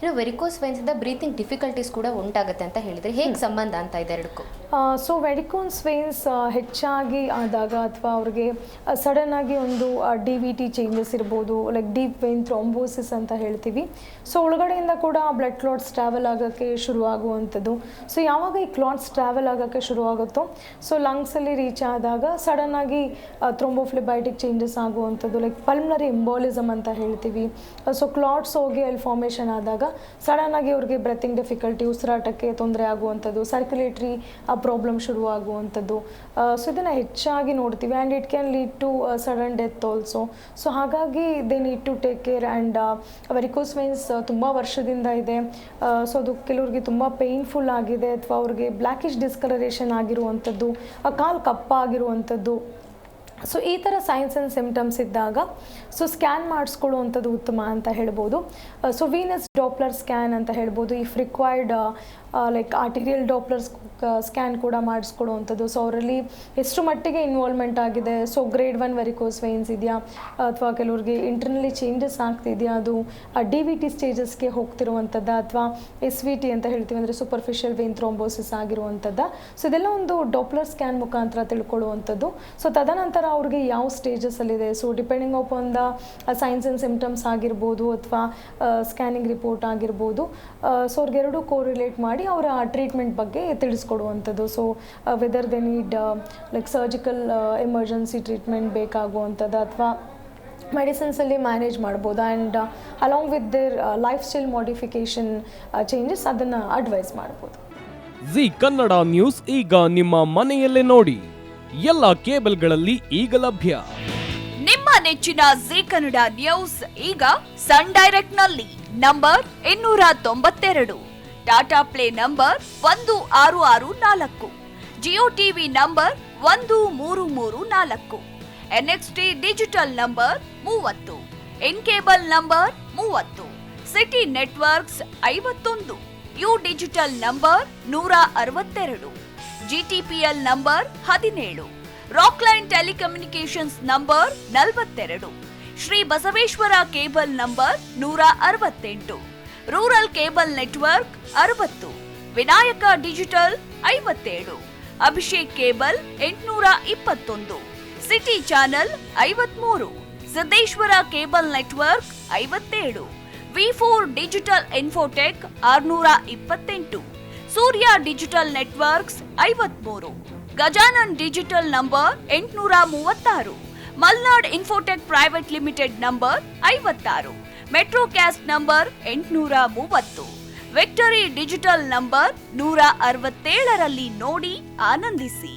ಇನ್ನು varicose veins ಇಂದ breathing difficulties ಕೂಡ ಉಂಟಾಗುತ್ತೆ ಅಂತ ಹೇಳಿದ್ರೆ ಹೇಗೆ ಸಂಬಂಧ ಅಂತ ಇದೆ ಎರಡಕ್ಕೂ? ಸೊ ವೆರಿಕೋಸ್ ವೇನ್ಸ್ ಹೆಚ್ಚಾಗಿ ಆದಾಗ ಅಥವಾ ಅವ್ರಿಗೆ ಸಡನ್ ಆಗಿ ಒಂದು DVT ಚೇಂಜಸ್ ಇರ್ಬೋದು, ಲೈಕ್ ಡೀಪ್ ವೇನ್ ಥ್ರೋಂಬೋಸಿಸ್ ಅಂತ ಹೇಳ್ತೀವಿ. ಸೊ ಒಳಗಡೆಯಿಂದ ಕೂಡ ಬ್ಲಡ್ ಕ್ಲಾಟ್ಸ್ ಟ್ರಾವೆಲ್ ಆಗೋಕ್ಕೆ ಶುರುವಾಗುವಂಥದ್ದು. ಸೊ ಯಾವಾಗ ಈ ಕ್ಲಾಟ್ಸ್ ಟ್ರಾವೆಲ್ ಆಗೋಕ್ಕೆ ಶುರುವಾಗುತ್ತೋ ಸೊ ಲಂಗ್ಸಲ್ಲಿ ರೀಚ್ ಆದಾಗ ಸಡನ್ ಆಗಿ ಥ್ರೋಂಬೋಫ್ಲಿಬೈಟಿಕ್ ಚೇಂಜಸ್ ಆಗುವಂಥದ್ದು, ಲೈಕ್ ಪಲ್ಮನರಿ ಎಂಬೋಲಿಸಮ್ ಅಂತ ಹೇಳ್ತೀವಿ. ಸೊ ಕ್ಲಾಟ್ಸ್ ಹೋಗಿ ಅಲ್ಲಿ ಫಾರ್ಮೇಷನ್ ಆದಾಗ ಸಡನ್ ಆಗಿ ಅವ್ರಿಗೆ ಬ್ರೆತಿಂಗ್ ಡಿಫಿಕಲ್ಟಿ, ಉಸಿರಾಟಕ್ಕೆ ತೊಂದರೆ ಆಗುವಂಥದ್ದು, ಸರ್ಕ್ಯುಲೇಟರಿ ಪ್ರಾಬ್ಲಮ್ ಶುರುವಾಗುವಂಥದ್ದು. ಸೊ ಇದನ್ನು ಹೆಚ್ಚಾಗಿ ನೋಡ್ತೀವಿ. And it can lead to sudden death also. So ಹಾಗಾಗಿ they need to take care. And varicose veins ತುಂಬ ವರ್ಷದಿಂದ ಇದೆ. ಸೊ ಅದು ಕೆಲವ್ರಿಗೆ ತುಂಬ ಪೇಯ್ನ್ಫುಲ್ ಆಗಿದೆ, ಅಥವಾ ಅವ್ರಿಗೆ ಬ್ಲ್ಯಾಕಿಶ್ ಡಿಸ್ಕಲರೇಷನ್ ಆಗಿರುವಂಥದ್ದು, ಕಾಲು ಕಪ್ಪಾಗಿರುವಂಥದ್ದು. ಸೊ ಈ ಥರ ಸೈನ್ಸ್ ಆ್ಯಂಡ್ ಸಿಮ್ಟಮ್ಸ್ ಇದ್ದಾಗ ಸೊ ಸ್ಕ್ಯಾನ್ ಮಾಡಿಸ್ಕೊಳ್ಳುವಂಥದ್ದು ಉತ್ತಮ ಅಂತ ಹೇಳ್ಬೋದು. ಸೊ ವೀನಸ್ ಡಾಪ್ಲರ್ ಸ್ಕ್ಯಾನ್ ಅಂತ ಹೇಳ್ಬೋದು. If required like arterial Doppler scan ಕೂಡ ಮಾಡಿಸ್ಕೊಡುವಂಥದ್ದು. ಸೊ ಅವರಲ್ಲಿ ಎಷ್ಟು ಮಟ್ಟಿಗೆ ಇನ್ವಾಲ್ವ್ಮೆಂಟ್ ಆಗಿದೆ, ಸೊ ಗ್ರೇಡ್ 1 ವೆರಿಕೋಸ್ ವೇನ್ಸ್ ಇದೆಯಾ, ಅಥವಾ ಕೆಲವ್ರಿಗೆ ಇಂಟರ್ನಲಿ ಚೇಂಜಸ್ ಆಗ್ತಿದೆಯಾ, ಅದು DVT ಸ್ಟೇಜಸ್ಗೆ ಹೋಗ್ತಿರುವಂಥದ್ದು, ಅಥವಾ SVT ಅಂತ ಹೇಳ್ತೀವಿ, ಅಂದರೆ ಸೂಪರ್ಫಿಷಿಯಲ್ ವೇನ್ ಥ್ರೋಂಬೋಸಿಸ್ ಆಗಿರುವಂಥದ್ದು. ಸೊ ಇದೆಲ್ಲ ಒಂದು ಡಾಪ್ಲರ್ ಸ್ಕ್ಯಾನ್ ಮುಖಾಂತರ ತಿಳ್ಕೊಳ್ಳುವಂಥದ್ದು. ಸೊ ತದನಂತರ ಅವ್ರಿಗೆ ಯಾವ ಸ್ಟೇಜಸಲ್ಲಿದೆ, so depending on the signs and symptoms ಆಗಿರ್ಬೋದು, ಅಥವಾ ಸ್ಕ್ಯಾನಿಂಗ್ ರಿಪೋರ್ಟ್ ಆಗಿರ್ಬೋದು. ಸೊ ಅವ್ರಿಗೆರಡು ಕೋರಿಲೇಟ್ ಮಾಡಿ ಅವರ ಟ್ರೀಟ್ಮೆಂಟ್ ಬಗ್ಗೆ ತಿಳಿಸ್ಕೊಡುವಂಥದ್ದು. So whether they need like surgical emergency treatment ಬೇಕಾಗುವಂಥದ್ದು, ಅಥವಾ ಮೆಡಿಸಿನ್ಸಲ್ಲಿ ಮ್ಯಾನೇಜ್ ಮಾಡ್ಬೋದು. And along with their lifestyle modification changes ಅದನ್ನು ಅಡ್ವೈಸ್ ಮಾಡ್ಬೋದು. ಜಿ ಕನ್ನಡ ನ್ಯೂಸ್ ಈಗ ನಿಮ್ಮ ಮನೆಯಲ್ಲೇ ನೋಡಿ. ಎಲ್ಲ ಕೇಬಲ್ಗಳಲ್ಲಿ ಈಗ ಲಭ್ಯ. ನಿಮ್ಮ ನೆಚ್ಚಿನ ಜಿ ಕನ್ನಡ ನ್ಯೂಸ್ ಈಗ ಸನ್ ಡೈರೆಕ್ಟ್ ನಲ್ಲಿ number 292, Tata play number 1664, Jio TV number 1334, NXT digital number 30, in cable number 30, city networks 51, U digital number 162, GTPL number 17, Rockline telecommunications number 42, Shri Basaveshwara cable number 168, rural cable network 60, Vinayaka digital 57, Abhishek cable 821, city channel 53, Siddeshwara cable network 57, V4 digital Infotech 628, Surya digital networks 53, Gajanan digital number 836, Malnad Infotech private limited number 56, Metrocast number 830, Victory digital number 167ರಲ್ಲಿ ನೋಡಿ ಆನಂದಿಸಿ.